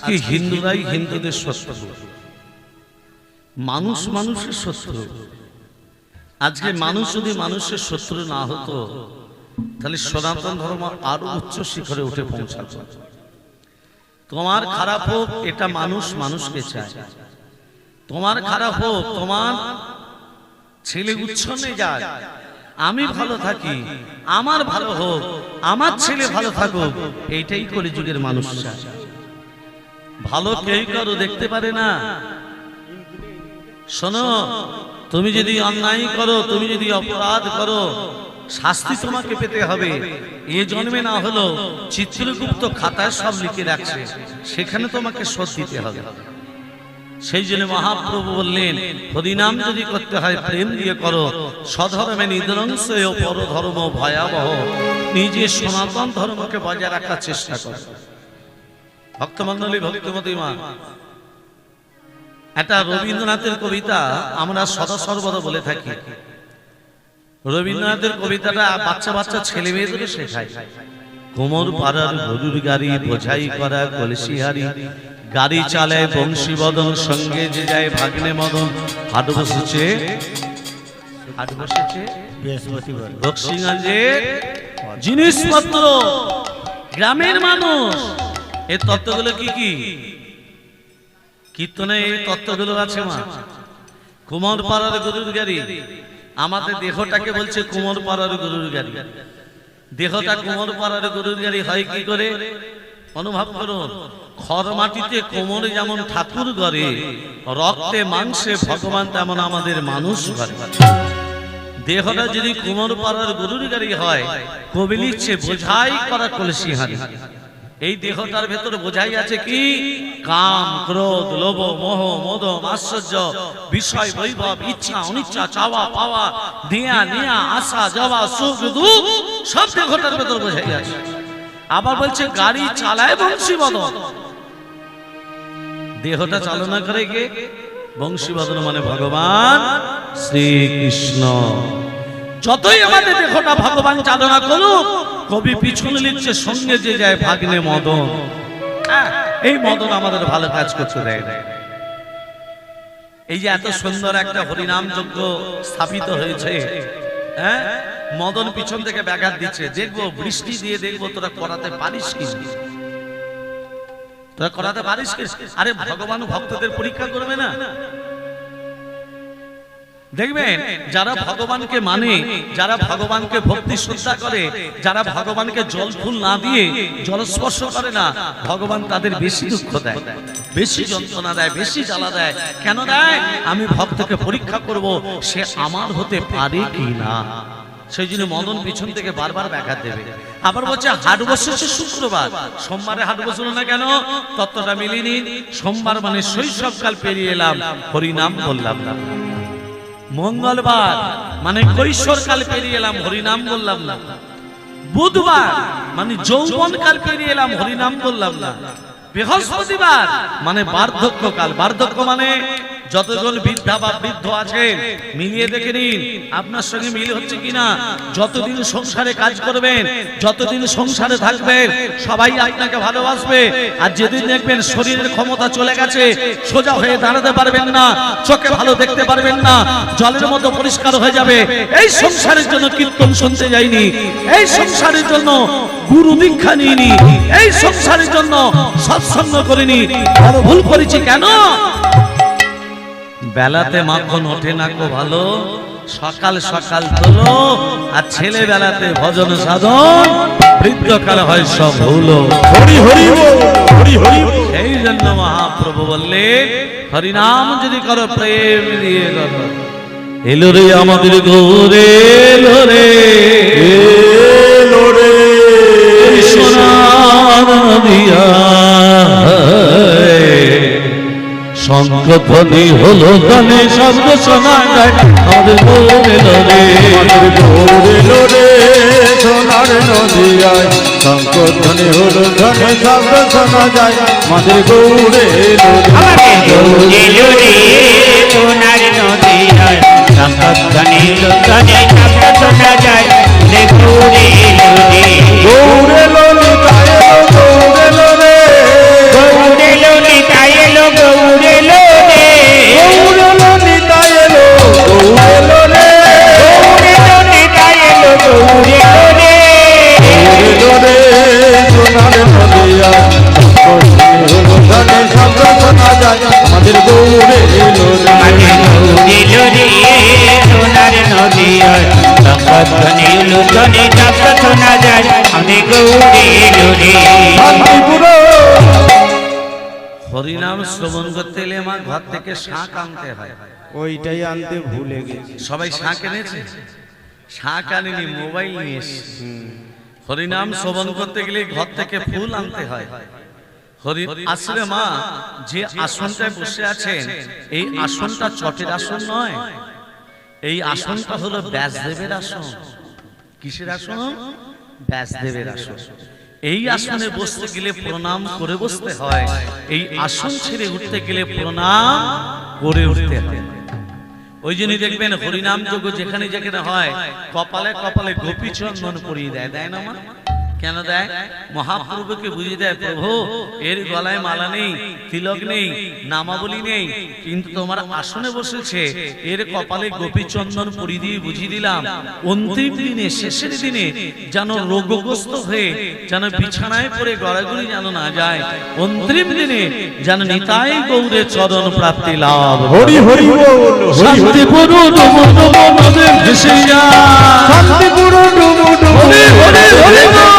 আজকে হিন্দুরাই হিন্দুদের শত্রু, মানুষ মানুষের শত্রু। আজকে মানুষ যদি মানুষের শত্রু না হতো তাহলে সনাতন ধর্ম আরো উচ্চ শিখরে উঠে পৌঁছাতো। তোমার খারাপ হোক এটা মানুষ মানুষকে চায়, তোমার খারাপ হোক, তোমার ছেলে উচ্ছন্নে যাক, আমি ভালো থাকি, আমার ভালো হোক, আমার ছেলে ভালো থাকুক, এইটাই কলিযুগের মানুষ চায়। ভালো কেউ কারো দেখতে পারে না। শোনো, তুমি যদি অন্যায় করো, তুমি যদি অপরাধ করো, শাস্তি তোমাকে পেতে হবে। এ জন্মে না হলো চিত্রগুপ্ত খাতায় সব লিখে রাখছে, সেখানে তোমাকে শোধ দিতে হবে। সেই জন্য মহাপ্রভু বললেন, হরিনাম যদি করতে হয় প্রেম দিয়ে করো, স্বধর্মে নিদ্রংশ ও পরধর্ম ভয়াবহ, নিজে সনাতন ধর্মকে বজায় রাখার চেষ্টা করো। ভক্তমণ্ডলী, ভক্তিমতী মা, এটা রবীন্দ্রনাথের কবিতা আমরা সদা সর্বদা বলে থাকি। রবীন্দ্রনাথের কবিতাটা বাচ্চা বাচ্চা ছেলে মেয়েদের শেখায়। কোমর পাড়ার গরুর গাড়ি বোঝাই করা কলসিহারি, গাড়ি চালায় বংশীবদন, সঙ্গে যে যায় ভাগ্নে মদন। হাট বসেছে বক্সিগঞ্জের জিনিসপত্র, গ্রামের মানুষ। এই তত্ত্বগুলো কি কি কীর্তনে এই তত্ত্বগুলো আছে মা। কুমোর পাড়ার গরুর গাড়ি, আমাদের দেহটাকে বলছে কুমোর পাড়ার গরুর গাড়ি। দেহটা কুমোর পাড়ার গরুর গাড়ি হয় কি করে অনুভব করুন। খড় মাটিতে কোমরে যেমন ঠাকুর গড়ে, রক্তে মাংসে ভগবান তেমন আমাদের মানুষ গড়ে। দেহটা যদি কুমোর পাড়ার গরুর গাড়ি হয়, কবি লিখছে বোঝাই করা কলসিহারি। এই দেহটার ভেতরে বোঝাই আছে কি? কাম, ক্রোধ, লোভ, মোহ, মদ, আশ্চর্য, বিষয়, বৈভব, ইচ্ছা, অনিচ্ছা, চাওয়া পাওয়া, দেয়া নেয়া, আশা যাওয়া, সুখ দুঃখ, সব দেহটার ভেতর বোঝাই আছে। আবার বলছে গাড়ি চালায় বংশীবদন। দেহটা চালনা করে কে? বংশীবদন মানে ভগবান শ্রীকৃষ্ণ। যতই আমাদের দেহটা ভগবান চালনা করুক, কবি পিছনে লিখছে সঙ্গে যে যায় ভাগ্নে মদন। এই মদন আমাদের ভালো কাজ করতে দেয় না। এই যে এত সুন্দর একটা হরিনাম যজ্ঞ স্থাপিত হয়েছে, হ্যাঁ, মদন পিছন থেকে ব্যাঘাত দিচ্ছে। দেখবো বৃষ্টি দিয়ে দেখবো তোরা করাতে পারিস কি, তোরা করাতে পারিস কি? আরে ভগবান ভক্তদের পরীক্ষা করবে না? দেখবেন যারা ভগবানকে মানে, যারা ভগবানকে ভক্তি শ্রদ্ধা করে, যারা ভগবানকে জল ফুল না দিয়ে জলস্পর্শ করে না, ভগবান তাদের বেশি দুঃখ দেয়, বেশি যন্ত্রণা দেয়, বেশি জ্বালা দেয়। কেন দেয়? আমি ভক্তকে পরীক্ষা করব সে আমার হতে পারে কি না। সেই জন্য মদন পিছন থেকে বারবার ব্যাঘাত দেবে। আবার বলছে হাট বসেছে শুক্রবার, সোমবারে হাট বসলো না কেন? তত্ত্বটা মিলিনি। সোমবার মানে শৈশবকাল পেরিয়ে এলাম, হরিনাম বললাম না। মঙ্গলবার মানে কৈশোরকাল পেরিয়ে এলাম, হরিনাম বললাম না। বুধবার মানে যৌবনকাল পেরিয়ে এলাম, হরিনাম বললাম না। বৃহস্পতিবার মানে বার্ধক্যকাল। বার্ধক্য মানে যতজন বৃদ্ধা বা বৃদ্ধ আছেন মিলিয়ে দেখে নিন আপনার সঙ্গে মিল হচ্ছে কিনা। যতদিন সংসারে কাজ করবেন, যতদিন সংসারে থাকবেন, সবাই আপনাকে ভালোবাসবে। আর যেদিন দেখবেন শরীরের ক্ষমতা চলে গেছে, সোজা হয়ে দাঁড়াতে পারবেন না, চোখে ভালো দেখতে পারবেন না, জলের মতো পরিষ্কার হয়ে যাবে। এই সংসারের জন্য কীর্তন শুনতে যাইনি, এই সংসারের জন্য গুরু দীক্ষা নিইনি, এই সংসারের জন্য সৎসঙ্গ করিনি। বড় ভুল করেছি। কেন? বেলাতে মাখন ওঠে না কো ভালো, সকাল সকাল তোলো, আর ছেলে বেলাতে ভজন সাধন, বৃদ্ধকালে হয় সব হলো। হরি হরি হরি হরি। সেই জন্য মহাপ্রভু বললেন হরিনাম যদি করো প্রেম দিয়ে করো। এলো রে আমাদের গৌরে, এলো রে, এলো রে সোনার দিয়া, শঙ্খধ্বনি হলো গানে শব্দ শোনা যায়, আমাদের গৌর এলো রে, আমাদের গৌর এলো রে সোনার নদিয়ায়। শঙ্খধ্বনি হলো গানে শব্দ শোনা যায়, আমাদের গৌর এলো রে, আমাদের গৌর এলো রে সোনার নদিয়ায়। শঙ্খধ্বনি হলো গানে শব্দ শোনা যায়, গৌর এলো রে, গৌর এলো রে, গৌর এলো রে, গৌর এলো হরিনাম শ্রবণ করতে এলে আমার ঘর থেকে শাঁখ আনতে হয়, ওইটাই আনতে ভুলে গেছি। সবাই শাঁখ এনেছে? শাঁখ আনেনি, মোবাইল নিয়ে এসেছে। হরিনাম শ্রবণ করতে গেলে ঘর থেকে ফুল আনতে হয়। হরি আসলে মা যে আসনটায় বসে আছেন, এই আসনটা চটের আসন নয়, এই আসনটা হলো ব্যাসদেবের আসন। কিসের আসন? ব্যাসদেবের আসন। এই আসনে বসতে গেলে প্রণাম করে বসতে হয়, এই আসন ছেড়ে উঠতে গেলে প্রণাম করে উঠতে হয়। ওই জন্যই দেখবেন হরিনাম যজ্ঞ যেখানে যেখানে হয়, কপালে কপালে গোপী চন্দন পরিয়ে দেয়, দেয় না মা? কেন দেয়? মহাপ্রভুকে বুঝিয়ে দেয়, প্রভু এর গলায় মালা নেই, তিলক নেই, নামাবলী নেই, কিন্তু তোমার আসনে বসেছে, এর কপালে গোপী চন্দন পরিয়ে দিয়ে বুঝিয়ে দিলাম, অন্তিম দিনে শেষের দিনে যেন রোগগ্রস্ত হয়ে যেন বিছানায় পড়ে গড়াগড়ি যেন না যায়, অন্তিম দিনে যেন নিতাই গৌরের চরণ প্রাপ্তি লাভ। হরি হরি বল, শান্তিপুর ডুবো ডুবো নদে ভেসে যায়, শান্তিপুর ডুবু ডুবু, হরি হরি হরি বল।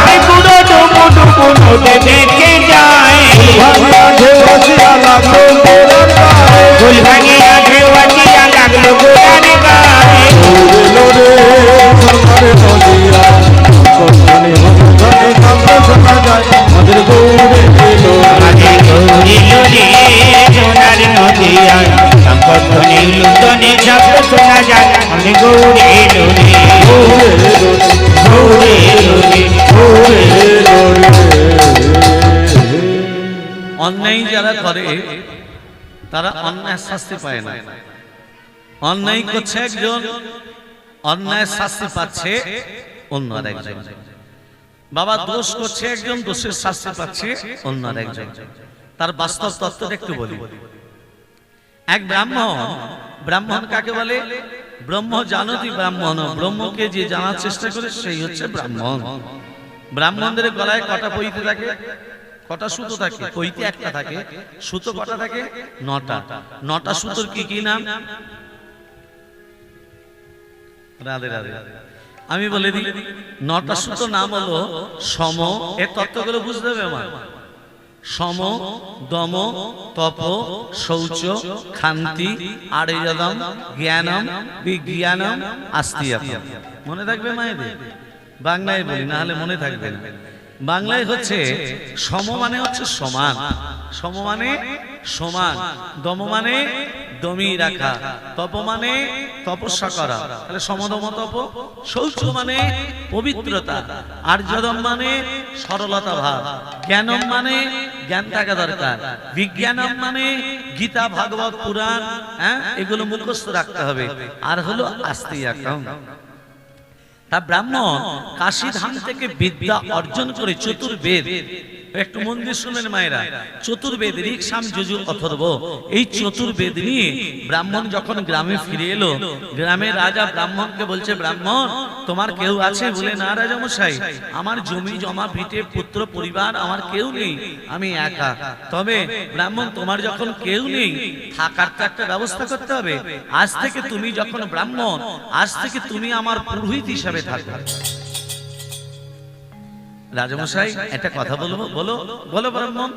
শান্তিপুর ডুবু ডুবু নদে ভেসে যায়, ভাঙা ঢেউ আসিয়া লাগলো গোরার গায়ে। ফুল ভাঙিয়া ঢেউ আসিয়া লাগলো গোরার গায়ে। উড়লো রে সোনার নদিয়া, কখনে হরিধনে শব্দ শোনা যায়, আমাদের গৌরে এলো। আমাদের গৌরী নদী সোনার নদিয়া, সম্পদনে লুটনে শব্দ শোনা যায়, আমাদের গৌরী নদী, গৌরী নদী। অন্যায় যারা করে তারা অন্যায় শাস্তি পায় না। অন্যায় করছে একজন, অন্যায় শাস্তি পাচ্ছে অন্য আরেকজন। বাবা দোষ করছে একজন, দোষের শাস্তি পাচ্ছে অন্য আরেকজন। তার বাস্তব তত্ত্বটা একটু বলি। এক ব্রাহ্মণ, ব্রাহ্মণ কাকে বলে? ব্রহ্ম জানতি ব্রাহ্মণ, ব্রহ্মকে যে জানার চেষ্টা করে সেই হচ্ছে ব্রাহ্মণ। ব্রাহ্মণদের গলায় কটা পইতে থাকে? কটা সুতো থাকে? পইতে একটা থাকে। সুতো কটা থাকে? 9টা। 9টা সুতোর কি কি নাম? রাধে রাধে। আমি বলে দিই, 9টা সুতোর নাম হলো সম। এর তত্ত্বগুলো বুঝতে হবে আমার। সম, দম, তপ, শৌচ, ক্ষান্তি, আড়িয়দম, জ্ঞানম, বিজ্ঞানম, আস্তিয়তম। মনে থাকবে মায়েদের? বাংলায় বলি, না হলে মনে থাকবে না। বাংলায় হচ্ছে সম মানে হচ্ছে সমান, সম মানে সমান, দম মানে দমিয়ে রাখা, তপ মানে তপস্যা করা, তাহলে সমদম তপ। শৌচ মানে পবিত্রতা, আর্যদম মানে সরলতা ভাব, জ্ঞানম মানে জ্ঞান থাকা দরকার, বিজ্ঞানম মানে গীতা ভাগবত পুরাণ, হ্যাঁ, এগুলো মুখস্থ রাখতে হবে। আর হলো আস্তিয়তম। তা ব্রাহ্মণ কাশী ধাম থেকে বিদ্যা অর্জন করে চতুর্বেদ, একটু মন দিয়ে শুনেন মায়েরা, চতুর্বেদ ঋক সাম যজুর অথর্ব, এই চতুর্বেদ নিয়ে ব্রাহ্মণ যখন গ্রামে ফিরে এলো, গ্রামের রাজা ব্রাহ্মণকে বলছে, ব্রাহ্মণ তোমার কেউ আছে? বলে, না রাজা মশাই, আমার জমি জমা ভিটে পুত্র পরিবার আমার কেউ নেই, আমি একা। তবে ব্রাহ্মণ তোমার যখন কেউ নেই, থাকার তো একটা ব্যবস্থা করতে হবে। আজ থেকে তুমি যখন ব্রাহ্মণ, আজ থেকে তুমি আমার পুরোহিত হিসাবে থাকবে। রাজামশাই একটা কথা বলবো? বলো। বলো ব্রাহ্মণ,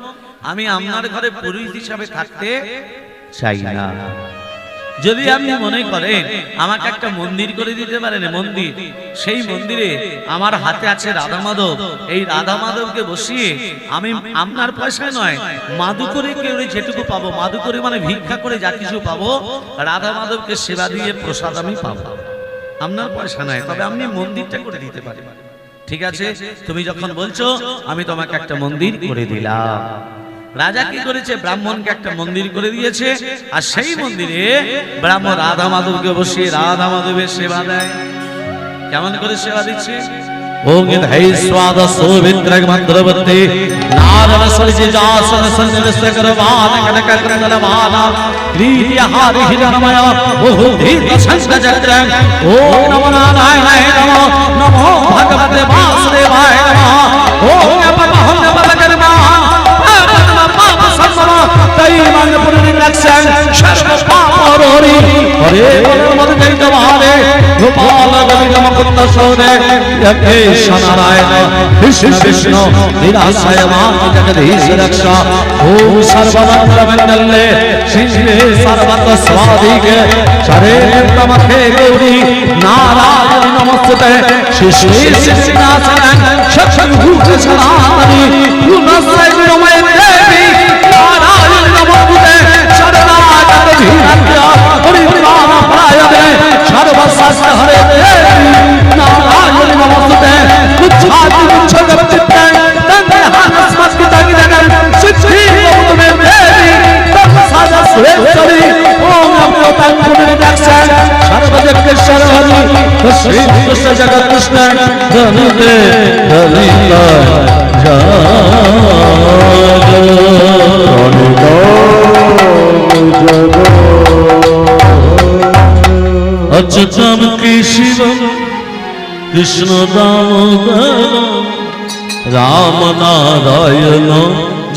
আমি আপনার ঘরে পুরোহিত হিসাবে থাকতে চাই না। যদি আপনি মনে করেন আমাকে একটা মন্দির করে দিতে পারেন, মন্দির, সেই মন্দিরে আমার হাতে আছে রাধা মাধব, এই রাধা মাধবকে বসিয়ে আমি আপনার পয়সায় নয়, মাদু করে কেউ যেটুকু পাবো, মাদু করে মানে ভিক্ষা করে যা কিছু পাবো, রাধা মাধবকে সেবা দিয়ে প্রসাদ আমি পাবো, আপনার পয়সা নয়, তবে আপনি মন্দিরটা করে দিতে পারেন। ঠিক আছে, তুমি যখন বলছো আমি তোমাকে একটা মন্দির করে দিলাম। রাজা কি করেছে? ব্রাহ্মণকে একটা মন্দির করে দিয়েছে, আর সেই মন্দিরে ব্রাহ্মণ রাধা মাধবকে বসিয়ে রাধা মাধবের সেবা দেয়। কেমন করে সেবা দিচ্ছে? ওং ধৈ স্বাদ সোভিত্রগ মন্ত্রবতে নারদ সরিজে যাসন সন্নিবেশ করবান কনক কন্দল মালা প্রিয় হারি হিরণময় বহু ধীর সংস্ক চক্র। ওম নমো নারায়ণায় নমো, নমো ভগবতে বাসুদেবায় নমঃ। ওম নমঃ নবকর্মা পাপ সম্ভব তৈমন পুরনিরক্ষণ সর্ব পাপ হরি হরে মদ জয় জবালে গোপাল গোবিন্দ মুকুন্দ সৌরে কৃষ্ণ নারায়ণ কৃষ্ণ কৃষ্ণ নিরাশয় মা জগদীশ রক্ষা ওম সর্বমঙ্গলমঙ্গলে শিবে সর্বত স্বাদিকে শরে নমঃ গৌরী নারায়ণ নমস্তে শিশে শিশনাসন শতভূত সনাতনী গুণসয় গুণময় দেবী নারায়ণ নমস্তে শরণাগত ধীরাজ্ঞ পরিত্রাণ পরায়ণে সর্বশাস্ত্র হরে দেবী নারায়ণ নমস্তে উচ্ছাদি উচ্ছগপ্তিতে তন্তে হানস্মস্কি জাগিদাগন সিদ্ধি গৌতমে দেবী তৎসাদা সুরেশ্বরী ওম নমো তাঙ্কুরে দাক্ষায় সর্বজগেশ্বর হরি শ্রী কৃষ্ণ জগৎ কৃষ্ণ ধনুতে ধনিলা অচ্যুতম কেশবম কৃষ্ণ দামোদর রাম নারায়ণ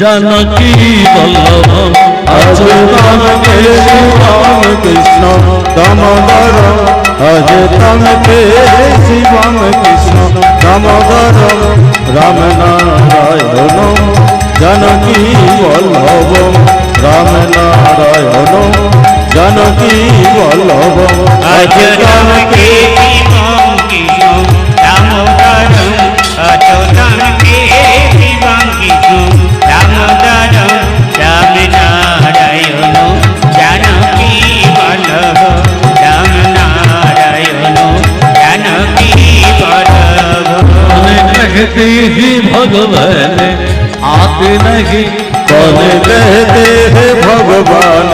জানকী বল্লভম অচ্যুতম কেশবম কৃষ্ণ দামোদর অচ্যুতম কেশবম কৃষ্ণ দামোদর রাম নারায়ণ জানকী বল্লভম রাম নারায়ণ জানকী বল্লভম অচ্যুতম কেশবম কৃষ্ণ দামোদরম অচ্যুতম কেশবম কৃষ্ণ দামোদরম রাম নারায়ণ জানকী বল্লভ রাম নারায়ণ জানকী বল্লভ कहते ही भगवान आते नहीं कौन कहते हैं भगवान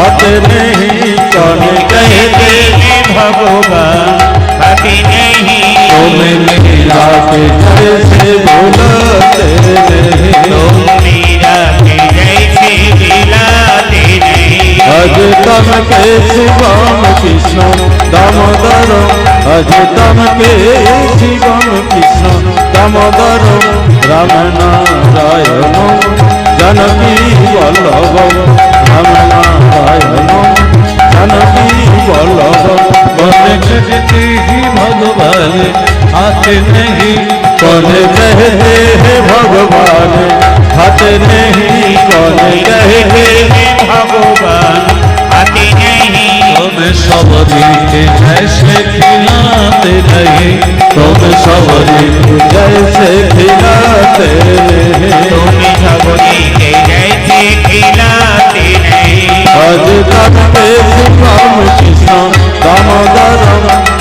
आते नहीं कौन कहते हैं भगवान आते नहीं तुम मीरा के जैसे भुलाते नहीं तुम मीरा के जैसे दिलाते नहीं अजतम के शिवम कृष्ण दामोदर अजतम के शिवम कृष्ण दामोदर राम नारायण जानकी वल्लभ राम नारायण जानकी वल्लभ कहते ही भगवान आते नहीं कौन कहते हैं भगवान आते नहीं कौन कहते हैं भगवान आते नहीं तुम सब के जैसे खिलाते नहीं तुम सबरी जैसे खिलाते तुम सबरी के जैसे खिलाते नहीं अज तम के शिवम कृष्ण दामोदर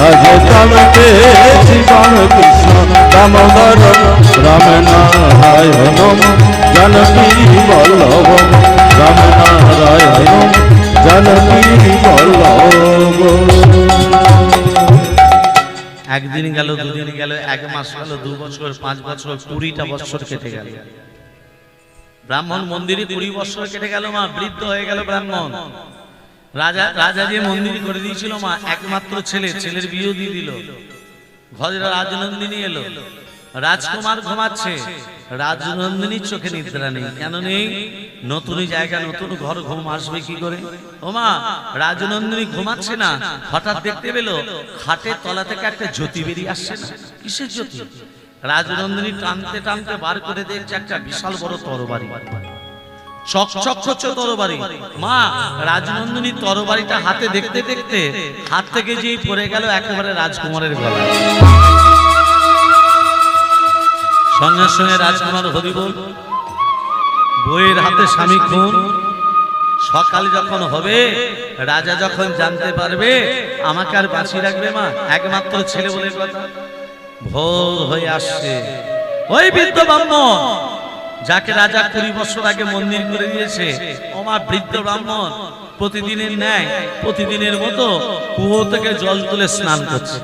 अज तम के शिवम कृष्ण दामोदर राम नारायण जानकी वल्लभ राम नारायण जानकी वल्लभ একদিন গেল দুদিন গেল এক মাস গেল 2 বছর 5 বছর 20টা বছর কেটে গেল ব্রাহ্মণ মন্দিরে 20 বছর কেটে গেল মা বৃদ্ধ হয়ে গেল ব্রাহ্মণ রাজা যে মন্দির করে দিয়েছিল মা একমাত্র ছেলের বিয়ে দিয়ে দিল ঘরে রাজনন্দিনী এলো রাজকুমার ঘুমাচ্ছে রাজনন্দিনীর চোখে নিদ্রা নেই কেন নেই নতুন জায়গা নতুন ঘর ঘুম আসবে কি করে ও মা রাজনন্দিনী ঘুমাচ্ছে না হঠাৎ দেখতে পেল খাটের তলা থেকে একটা জ্যোতি বেরিয়ে আসছে না কিসের জ্যোতি রাজনন্দিনী টানতে টানতে বার করে দেখছে একটা বিশাল বড় তরবারি চকচক করছে তরবারি মা রাজনন্দিনী তরবারিটা হাতে দেখতে দেখতে হাত থেকে যেই পড়ে গেল একেবারে রাজকুমারের গলায় সঙ্গে সঙ্গে রাজকুমার হরি বল বইয়ের হাতে স্বামী খুন সকাল যখন হবে রাজা যখন জানতে পারবে আমাকে আর বাঁচিয়ে রাখবে মা একমাত্র ছেলে বলে কথা ভোর হয়ে আসছে ওই বৃদ্ধ ব্রাহ্মণ যাকে রাজা 20 বছর আগে মন্দির করে দিয়েছে ও মা বৃদ্ধ ব্রাহ্মণ প্রতিদিনের ন্যায় প্রতিদিনের মতো কুয়ো থেকে জল তুলে স্নান করছে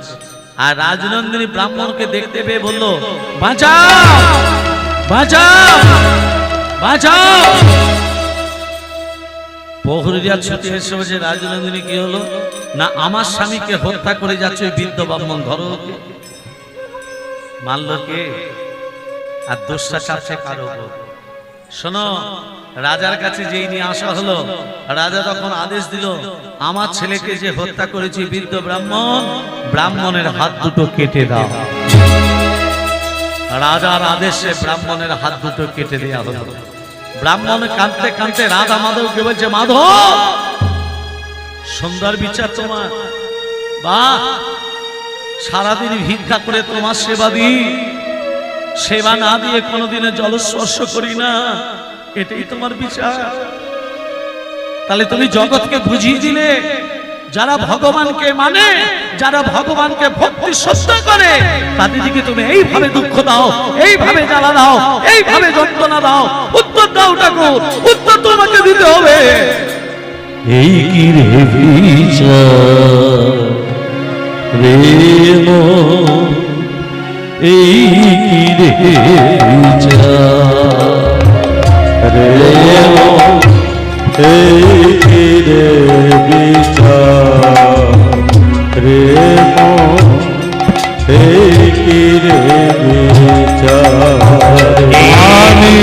আর রাজনন্দিনী ব্রাহ্মণকে দেখতে পেয়ে বলল বাঁচাও বাঁচাও বাঁচাও প্রহরীরা ছুটে এসে বলছে রাজনন্দিনী কি হলো না আমার স্বামীকে হত্যা করে যাচ্ছে ওই বৃদ্ধ ব্রাহ্মণ ধরো মারল কে আর দোষটা চাচ্ছে কারো শোনো রাজার কাছে যেই নিয়ে আসা হলো, রাজা তখন আদেশ দিল, আমার ছেলেকে যে হত্যা করেছি বৃদ্ধ ব্রাহ্মণ, ব্রাহ্মণের হাত দুটো কেটে দাও। রাজার আদেশে ব্রাহ্মণের হাত দুটো কেটে দেওয়া হলো। ব্রাহ্মণ কাঁদতে কাঁদতে রাধা মাধবকে বলছে, মাধব সুন্দর বিচার তোমার, বাহ, সারাদিন ভিক্ষা করে তোমার সেবা দিই, সেবা না দিয়ে কোনোদিনে জলস্পর্শ করি না, এটাই তোমার বিচার? তাহলে তুমি জগৎকে বুঝিয়ে দিলে যারা ভগবানকে মানে, যারা ভগবানকে ভক্তি শ্রদ্ধা করে, তাদেরকে তুমি এইভাবে দুঃখ দাও, এইভাবে জ্বালা দাও, এইভাবে যন্ত্রণা দাও। উত্তর দাও ঠাকুর, উত্তর তোমাকে দিতে হবে। এই কি রে বিচার রে মন, এই কি রে বিচার রে মন, এই কি রে বিচার রে মন, এই কি রে বিচার। আমি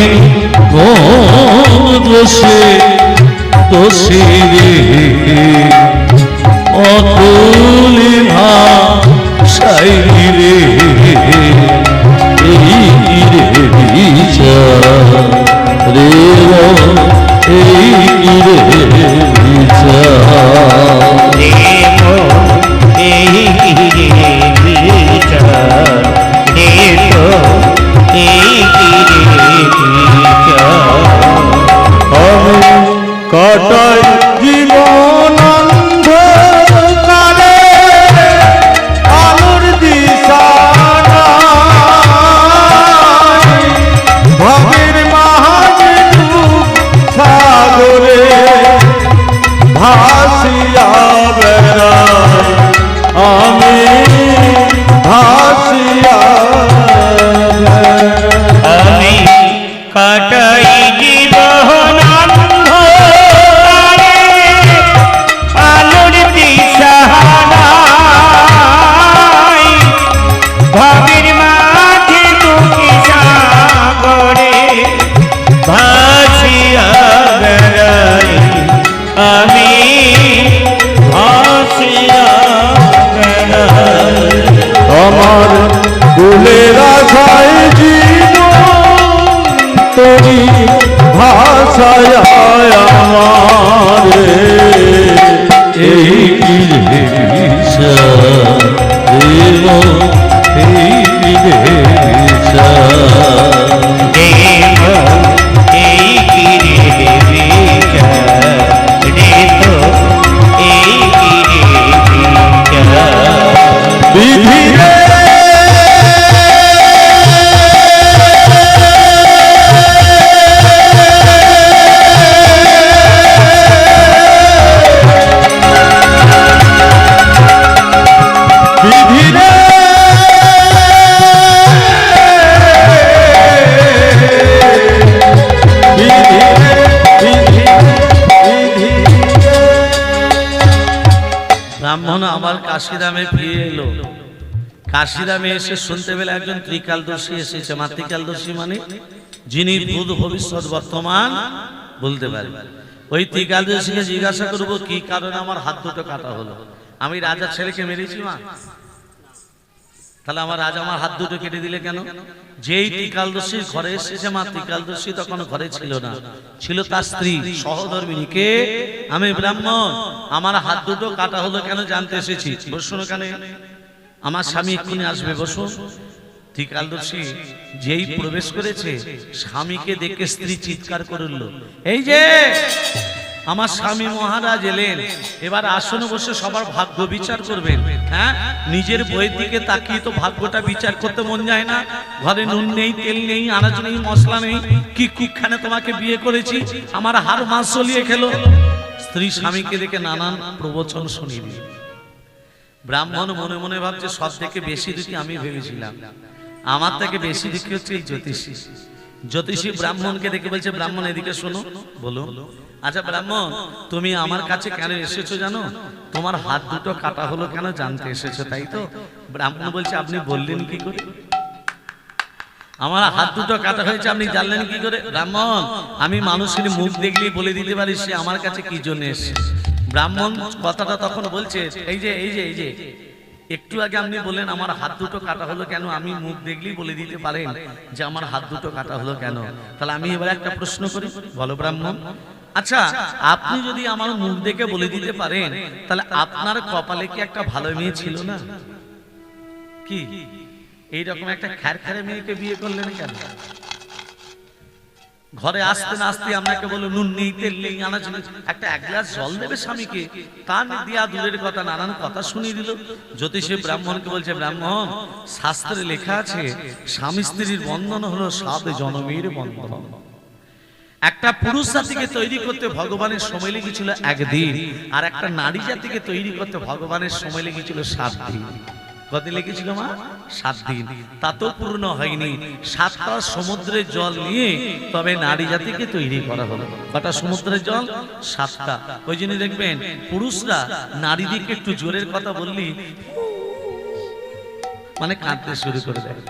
কোন দোষে দোষী রে অতুলি ভাষাই রে, এই রে বিচার রে মন, এই রে বিচার। কাটাই জীবন অন্ধকারে, আলোর দিশা নাই, ভবের মাঝে ডুব সাগরে ভাসিয়া বেড়াই, আমি ভাসিয়া আমি কাটাই জীবন আলোর দিশা নাই, ভাবের মাঝে দুঃখী সাগরে ভাসিয়া বেড়াই, আমি ভাসিয়া বেড়াই। আমার কুলের আশায় জীবন তোরি ভাষায় আমার, এই কি রে বিচার রে মন, এই কি রে বিচার। এই কি রে বিচার রে, তো এই কি রে বিচার। বিধি রে বিধি রে বিধি রে বিধি বিধি রে। ব্রাহ্মণ আবার কাশিরামে ফিরে এলো। কাশিরামে এসে শুনতে পেলে একজন ত্রিকালদর্শী এসেছে। মা ত্রিকালদর্শী মানে যিনি ভূত ভবিষ্যৎ বর্তমান বলতে পারে। ওই ত্রিকালদর্শীকে জিজ্ঞাসা করবো, কি কারণে আমার হাত দুটো কাটা হলো? আমি রাজার ছেলেকে মেরেছি মা, তাহলে আমার রাজা আমার হাত দুটো কেটে দিলে কেন? যেই ত্রিকালদর্শীর ঘরে এসেছে মা, ত্রিকালদর্শী তখন ঘরে ছিল না, ছিল তার স্ত্রী সহধর্মিনী। কে? আমি ব্রাহ্মণ, আমার হাত দুটো কাটা হলো কেন জানতে এসেছি। বসুন ওখানে, আমার স্বামী এক্ষুনি আসবে, বসুন। ত্রিকালদর্শী যেই প্রবেশ করেছে, স্বামীকে দেখে স্ত্রী চিৎকার করল, এই যে আমার স্বামী মহারাজ এলেন, এবার আসনে বসে সবার ভাগ্য বিচার করবেন। হ্যাঁ, নিজের বইয়ের দিকে তাকিয়ে তো ভাগ্যটা বিচার করতে মন যায় না? ঘরে নুন নেই, তেল নেই, আনাজ নেই, মশলা নেই, কি কুখানে তোমাকে বিয়ে করেছি, আমার হাড় মাংস চলিয়ে খেলো। স্ত্রী স্বামীকে দেখে নানান প্রবচন শুনিয়ে দিল। ব্রাহ্মণ মনে মনে ভাবছে, সব থেকে বেশি দুঃখী আমি ভেবেছিলাম, আমার থেকে বেশি দুঃখী হচ্ছে এই জ্যোতিষী। জ্যোতিষী ব্রাহ্মণকে দেখে বলছে, ব্রাহ্মণ এদিকে শোনো, বলো। আচ্ছা ব্রাহ্মণ, তুমি আমার কাছে কেন এসেছো জানো? তোমার হাত দুটো কাটা হলো কেন জানতে এসেছো, তাই তো? ব্রাহ্মণ বলছে, আপনি বললেন কি করে? আমার হাত দুটো কাটা হয়েছে, আপনি জানলেন কি করে? ব্রাহ্মণ, আমি মানুষের মুখ দেখলেই বলে দিতে পারি সে আমার কাছে কি জন্য এসেছে। ব্রাহ্মণ কথাটা তখন বলছে, এই যে এই যে এই যে একটু আগে আপনি বললেন আমার হাত দুটো কাটা হলো কেন, আমি মুখ দেখলেই বলে দিতে পারেন যে আমার হাত দুটো কাটা হলো কেন। তাহলে আমি এবার একটা প্রশ্ন করি, বলো ব্রাহ্মণ, আচ্ছা আপনি যদি আমার মুখ দেখে বলে দিতে পারেন তাহলে আপনার কপালে কি একটা ভালো মেয়ে ছিল না? কি এইরকম একটা খ্যারখ্যারে মেয়েকে বিয়ে করলেন কেন? ঘরে আসতে না আসতে আপনাকে বলো নুন নেই তেল নেই, আনাজ নেই, একটা এক গ্লাস জল দেবে স্বামীকে, তা দিয়া দূরের কথা নানান কথা শুনিয়ে দিল। জ্যোতিষী ব্রাহ্মণকে বলছে, ব্রাহ্মণ শাস্ত্রে লেখা আছে স্বামী স্ত্রীর বন্ধন হলো 7 জন্মের বন্ধন। একটা পুরুষ জাতিকে তৈরি করতে ভগবানের সময় লেগেছিল 1 দিন, আর একটা নারী জাতিকে তৈরি করতে ভগবানের সময় লেগেছিল 7 দিন। কতদিন লেগেছিল মা? 7 দিন। তা তো পূর্ণ হয়নি। 7টা সমুদ্রের জল নিয়ে তবে নারী জাতিকে তৈরি করা হলো। কটা সমুদ্রের জল? 7টা। ওই জন্য দেখবেন পুরুষরা নারীদেরকে একটু জোরের কথা বললি মানে কাঁদতে শুরু করে দেয়,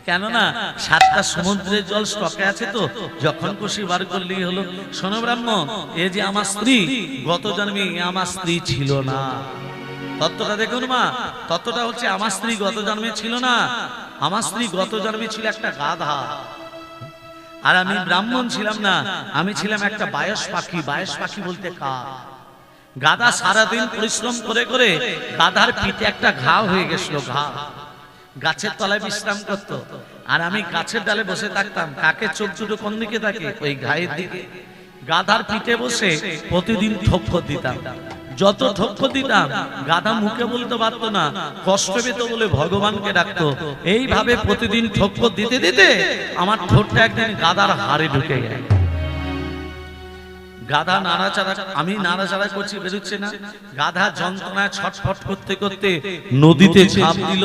কেননা 7টা সমুদ্রের জল স্টকে আছে, তো যখন খুশি বার করলেই হলো। শোনো ব্রাহ্মণ, এ যে আমার স্ত্রী, গত জন্মে আমার স্ত্রী ছিল না। তত্ত্বটা দেখুন মা, তত্ত্বটা হচ্ছে আমার স্ত্রী গত জন্মে ছিল না, আমার স্ত্রী গত জন্মে ছিল একটা গাধা। আর আমি ব্রাহ্মণ ছিলাম না, আমি ছিলাম একটা বায়স পাখি। বায়স পাখি বলতে কাক। গাধা সারাদিন পরিশ্রম করে করে গাধার পিঠে একটা ঘা হয়ে গেছিল। ঘা গাছের তলায় বিশ্রাম করত, আর আমি গাছের ডালে বসে থাকতাম। কাকের চোখ দুটো কোন দিকে থাকে? ওই ঘায়ের দিকে। গাধার পিঠে বসে প্রতিদিন ঠক্কর দিতাম। যত ঠক্কর দিতাম গাধা মুখে বলতে পারতো না, কষ্ট পেত বলে ভগবানকে ডাকতো। এইভাবে প্রতিদিন ঠক্কর দিতে দিতে আমার ঠোঁটটা একদিন গাধার হাড়ে ঢুকে গেল। গাধা নাড়াচাড়া, আমি নাড়াচাড়া করছি, বেরোচ্ছে না। গাধা যন্ত্রণায় ছটফট করতে করতে নদীতে ঝাঁপ দিল।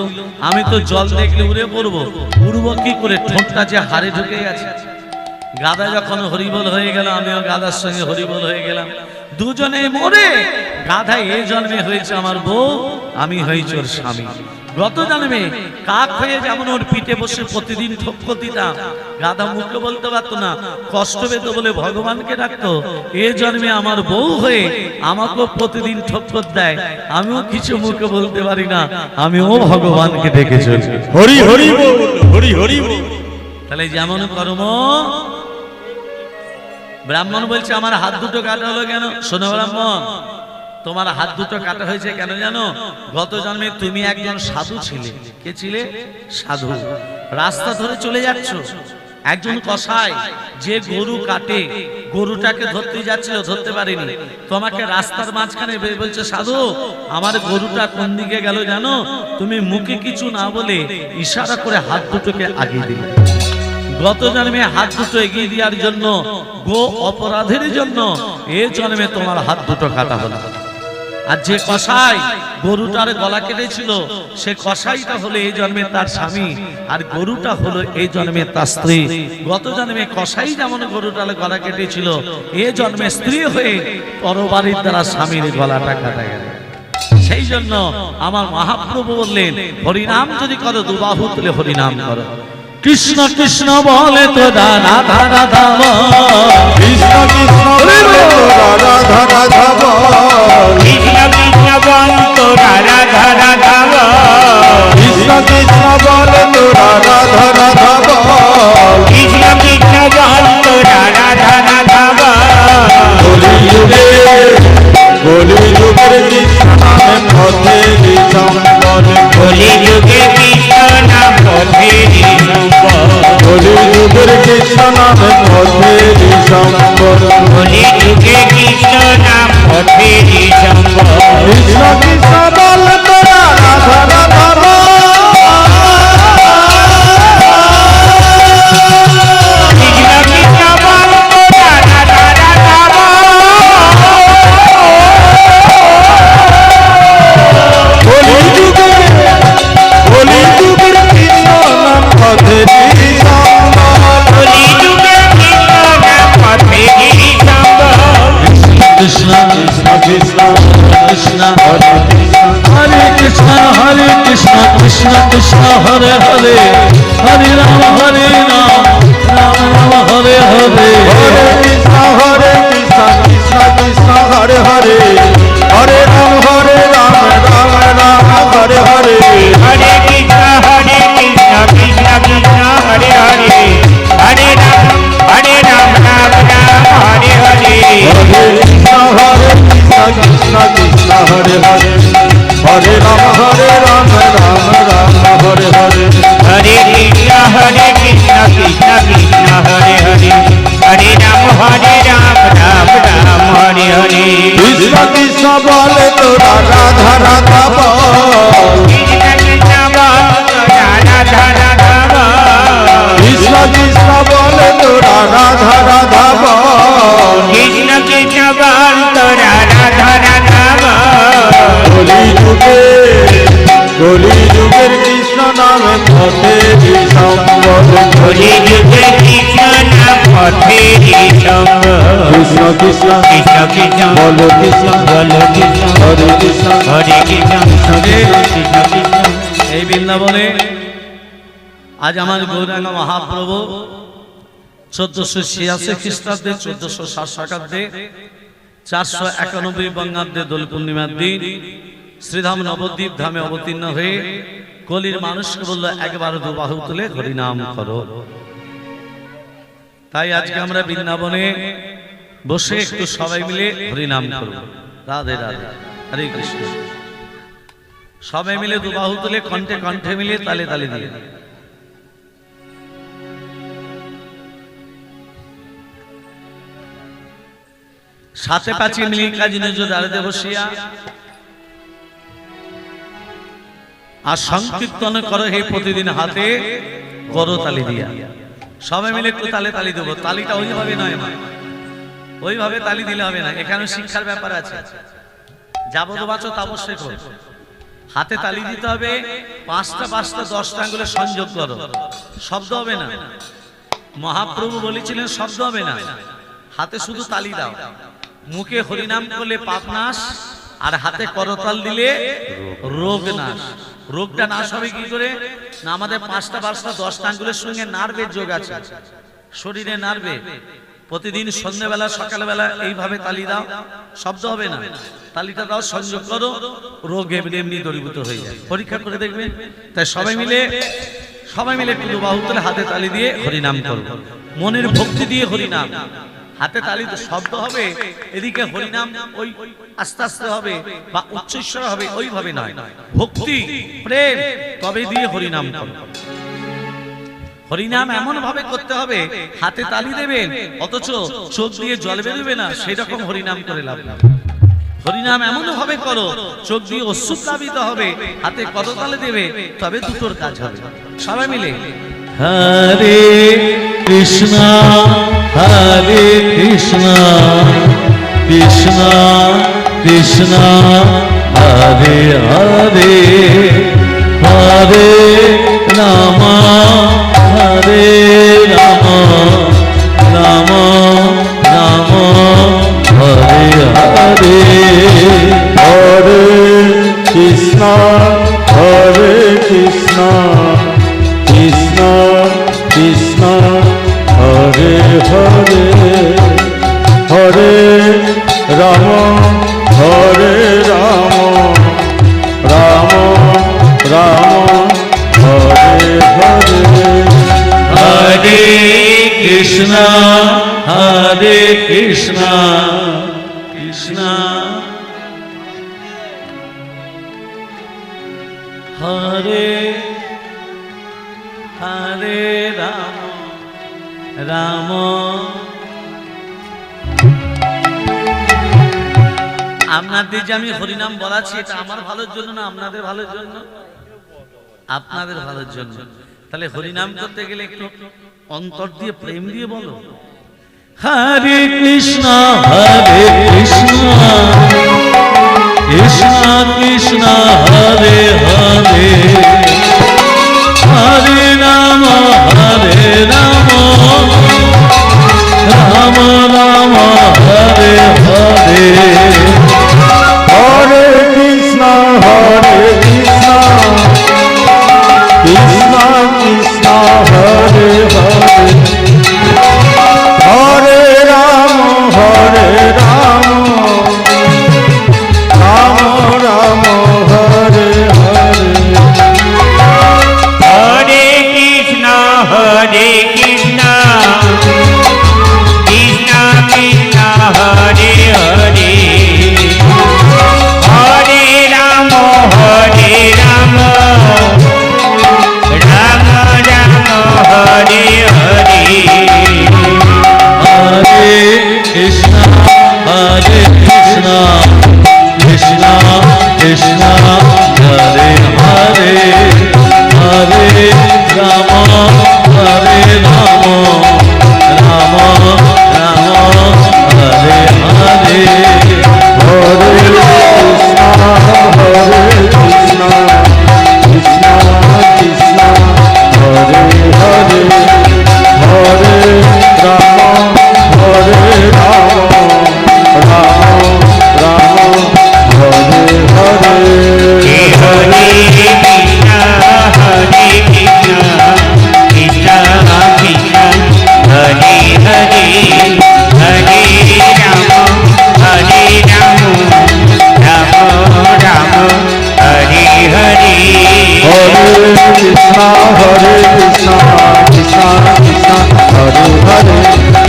আমি তো জল দেখলে উড়ে পড়বো, উড়বো কি করে? ঠোঁটটা যে হাড়ে ঢুকে গেছে। গাধা যখন হরিবল হয়ে গেল, আমিও গাধার সঙ্গে হরিবল হয়ে গেলাম। দুজনে মরে। গাধা এই জন্মে হয়েছে আমার বউ, আমি হয়েছি ওর স্বামী। গত জন্মে কাক হয়ে যেমন ওর পিঠে বসে প্রতিদিন ঠক্কর দিতাম, গাধা মুখে বলতে পারতো না, কষ্ট পেত বলে ভগবানকে ডাকতো। এ জন্মে আমার বউ হয়ে আমাকেও প্রতিদিন ঠক্কর দেয়, আমিও কিছু মুখে বলতে পারি না, আমিও ভগবানকে ডেকে চলছি। হরি হরি বল, হরি হরি বল। তাহলে যেমন কর্ম। ব্রাহ্মণ বলছে আমার হাত দুটো কাটা হলো কেন? শোনো ব্রাহ্মণ, তোমার হাত দুটো কাটা হয়েছে কেন জানো? গত জন্মে তুমি একজন সাধু ছিলে। কে ছিলে? সাধু। রাস্তা ধরে চলে যাচ্ছ, একজন কসাই যে গরু কাটে, গরুটাকে ধরতে যাচ্ছিল, ধরতে পারেনি। তোমাকে রাস্তার মাঝখানে বলছে, সাধু আমার গরুটা কোন দিকে গেল জানো? তুমি মুখে কিছু না বলে ইশারা করে হাত দুটোকে আগিয়ে দিলে। গত জন্মে হাত দুটো এগিয়ে দেওয়ার জন্য, গো অপরাধের জন্য এ জন্মে তোমার হাত দুটো কাটা হলো। আর যে কসাই গরুটার গলা কেটেছিল, সে কসাইটা হলো এই জন্মে তার স্বামী, আর গরুটা হলো এই জন্মে তার স্ত্রী। গত জন্মে কসাই যেমন গরুটার গলা কেটেছিল, এ জন্মে স্ত্রী হয়ে পরবাড়ির দ্বারা স্বামীর গলাটা কাটা গেল। সেই জন্য আমার মহাপ্রভু বললেন, হরিনাম যদি করো দুবাহু তুলে হরিনাম করো। কৃষ্ণ কৃষ্ণ বলে তো রাধা রাধা বল, কৃষ্ণ কৃষ্ণ বলে তো রাধা রাধা বল, কৃষ্ণ কৃষ্ণ বল তো রাধা রাধা বল, কৃষ্ণ কৃষ্ণ বলে তো রাধা রাধা বল, কৃষ্ণ কৃষ্ণ বল তো রাধা রাধা বল। কলি যুগের কৃষ্ণ নামে পথে সম্বল, কলি যুগে কৃষ্ণ নাম পথেরি সম্বল, কলি যুগের কৃষ্ণ নামে পথে সম্বল, কলি যুগে কৃষ্ণ নাম পথেরি সম্বল। কৃষ্ণ কৃষ্ণ বল তো রাধা রাধা বল, কৃষ্ণ কৃষ্ণ বল তো রাধা রাধা বল, কলি যুগের কৃষ্ণ নাম পথে সম্বল, কলি যুগে কৃষ্ণ নাম পথেরি সম্বল। কৃষ্ণ কৃষ্ণ কৃষ্ণ কৃষ্ণ হরে কৃষ্ণ হরে কৃষ্ণ হরে কৃষ্ণ কৃষ্ণ কৃষ্ণ হরে হরে হরে রাম রাম রাম হরে হরে হরে কৃষ্ণ কৃষ্ণ কৃষ্ণ হরে হরে হরে রাম রাম রাম হরে হরে হরে কৃষ্ণ কৃষ্ণ কৃষ্ণ হরে হরে হরে রাম রাম রাম হরে হরে হরে কৃষ্ণ কৃষ্ণ কৃষ্ণ হরে হরে হরে রাম রাম রাম হরে হরে হরে কৃষ্ণ কৃষ্ণ কৃষ্ণ হরে হরে হরে রাম রাম রাম হরে হরে কৃষ্ণ কৃষ্ণ বলে তোরা রাধা রাধা বল কৃষ্ণ কৃষ্ণ বল রাধা রাধা বল কৃষ্ণ কৃষ্ণ বলে তোরা রাধা রাধা বল কৃষ্ণ কৃষ্ণ বল তোরা রাধা রাধা বল কলি যুগের কৃষ্ণ নামে পথে সম্বল কলি যুগে কৃষ্ণ নাম পথে সঙ্গ কৃষ্ণ কৃষ্ণ কৃষ্ণ কৃষ্ণ বলো কৃষ্ণ বল কৃষ্ণ হরে কৃষ্ণ হরে কৃষ্ণ কৃষ্ণ কৃষ্ণ এই বৃন্দাবনে আজ আমার গৌরাঙ্গ মহাপ্রভু 1486 খ্রিস্টাব্দে 1460 শকাব্দে 491 বঙ্গাব্দে দোল পূর্ণিমার দিন শ্রীধাম নবদ্বীপ ধামে অবতীর্ণ হয়ে কলির মানুষকে বলল একবার দুবাহু তুলে হরিনাম করো। তাই আজকে আমরা বৃন্দাবনে বসে একটু সবাই মিলে হরিনাম করব। রাধে রাধে, হরে কৃষ্ণ। সবাই মিলে দুবাহু তুলে কণ্ঠে কণ্ঠে মিলে তালে তালে দিয়ে সাথে পাচ্ছি মিলি কাজী নজর দাঁড়াতে বসিয়া আর সংকীর্তন করো হে প্রতিদিন হাতে করো তালি দিয়া। সবাই মিলে একটু তালে তালি দেবো। তালিটা ওইভাবে নয় মা, ওইভাবে তালি দিলে হবে না। এখানে শিক্ষার ব্যাপার আছে। যাবত বাঁচো তাবশ্যই করো। হাতে তালি দিতে হবে, পাঁচটা পাঁচটা 10টা আঙ্গুলে সংযোগ করো, শব্দ হবে না। মহাপ্রভু বলেছিলেন শব্দ হবে না, হাতে শুধু তালি দাও। মুখে হরিনাম করলে পাপ নাশ, আর হাতে করতাল দিলে রোগ নাশ। রোগটা নাশ হবে কি করে না, আমাদের পাঁচটা পাঁচটা 10টা আঙ্গুলের সঙ্গে নার্ভের যোগ আছে, শরীরে নার্ভে। প্রতিদিন সন্ধ্যেবেলা সকালবেলা এইভাবে তালি দাও, শব্দ হবে না। তালিটা দাও, সংযোগ করো, রোগ এমনি এমনি দূরীভূত হয়ে যায়। পরীক্ষা করে দেখবে। তাই সবাই মিলে একটু বাহু তুলে হাতে তালি দিয়ে হরিনাম করো, মনের ভক্তি দিয়ে হরিনাম। হাতে তালি শব্দ হবে, এদিকে হরিনাম ওই আস্তে আস্তে হবে বা উচ্চস্বর হবে, ওইভাবে নয়। ভক্তি প্রেম তবে দিয়ে হরিনাম করো। হরিনাম এমন ভাবে করতে হবে, হাতে তালি দেবেন অথচ চোখ দিয়ে জল বেরোবে না, সেরকম হরিনাম করে লাভ না। হরিনাম এমন ভাবে করো, চোখ দিয়ে অশ্রু প্লাবিত হবে, হাতে করতালে দেবে, তবে দুটোর কাজ হবে। সবাই মিলে হরে কৃষ্ণ হরে কৃষ্ণ কৃষ্ণ কৃষ্ণ হরে হরে হরে রাম হরে রাম রাম রাম হরে হরে হরে কৃষ্ণ কৃষ্ণ কৃষ্ণ হরে হরে হরে রাম রাম রাম হরে হরে হরে কৃষ্ণ কৃষ্ণ হরে হরে রাম রাম। আপনাদের যে আমি হরিনাম বলাচ্ছি, এটা আমার ভালোর জন্য না আপনাদের ভালোর জন্য? আপনাদের ভালোর জন্য। তাহলে হরিনাম করতে গেলে একটু অন্তর দিয়ে প্রেম দিয়ে বলো। হরে কৃষ্ণ কৃষ্ণ কৃষ্ণ হরে হরে হরে রাম রাম রাম হরে হরে হরে কৃষ্ণ হরে কৃষ্ণ কৃষ্ণ কৃষ্ণ হরে হরে হরে রাম হরে রাম রাম রাম হরে হরে হরে কৃষ্ণ হরে কৃষ্ণ কৃষ্ণ কৃষ্ণ হরে হরে হরে রাম হরে রাম রাম রাম হরে হরে হরে কৃষ্ণ হরে কৃষ্ণ কৃষ্ণ কৃষ্ণ হরে হরে হরে রাম হরে রাম রাম রাম হরে হরে হরে কৃষ্ণ কৃষ্ণ কৃষ্ণ হরে হরে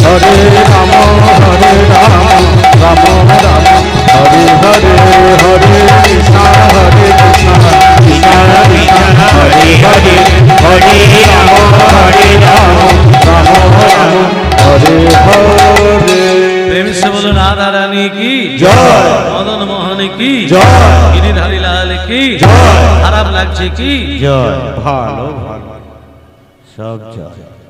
হরে রাম রাম রাম হরে হরে হরে কৃষ্ণ কৃষ্ণ কৃষ্ণ হরে হরে হরে রাম রাম রাম হরে হরে প্রেম সে বলুন রাধা রানী কি জয়। মদন মোহন কি জয়। গিরিধারী লাল কি জয়। খারাপ লাগছে কি জয় ভালো ভালো সব জয়